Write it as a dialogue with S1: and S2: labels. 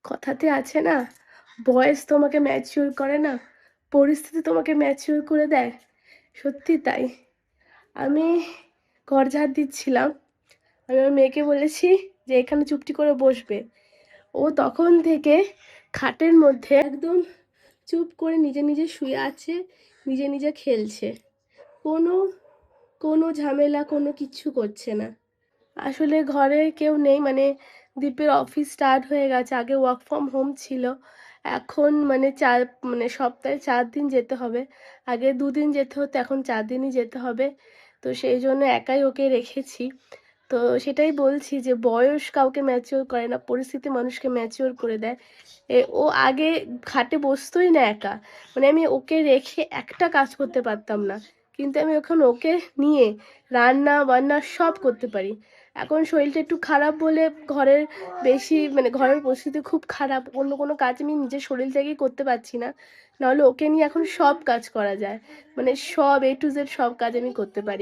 S1: কথাতে আছে না, বয়স তোমাকে ম্যাচিওর করে না, পরিস্থিতি তোমাকে ম্যাচিওর করে দেয়। সত্যি তাই। আমি ঘর ঝাড় দিচ্ছিলাম, আমি আমার মেয়েকে বলেছি যে এখানে চুপটি করে বসবে। ও তখন থেকে খাটের মধ্যে একদম চুপ করে নিজে নিজে শুয়ে আছে, নিজে নিজে খেলছে। কোনো কোনো ঝামেলা কোনো কিচ্ছু করছে না। আসলে ঘরে কেউ নেই, মানে দীপের অফিস স্টার্ট হয়ে গেছে। আগে ওয়ার্ক ফ্রম হোম ছিল, এখন মানে সপ্তাহে 4 দিন যেতে হবে। আগে 2 দিন যেতে হতো, এখন 4 দিনই যেতে হবে। তো সেই জন্য একাই ওকে রেখেছি। তো সেটাই বলছি যে বয়স কাউকে ম্যাচিওর করে না, পরিস্থিতি মানুষকে ম্যাচিওর করে দেয়। ও আগে খাটে বসতোই না একা, মানে আমি ওকে রেখে একটা কাজ করতে পারতাম না, কিন্তু আমি এখন ওকে নিয়ে রান্না বান্না সব করতে পারি। এখন শরীরটা একটু খারাপ বলে ঘরের ঘরের পরিস্থিতি খুব খারাপ, অন্য কোনো কাজ আমি নিজের শরীর থেকেই করতে পারছি না। নাহলে ওকে নিয়ে এখন সব কাজ করা যায়, মানে সব A to Z সব কাজ আমি করতে পারি।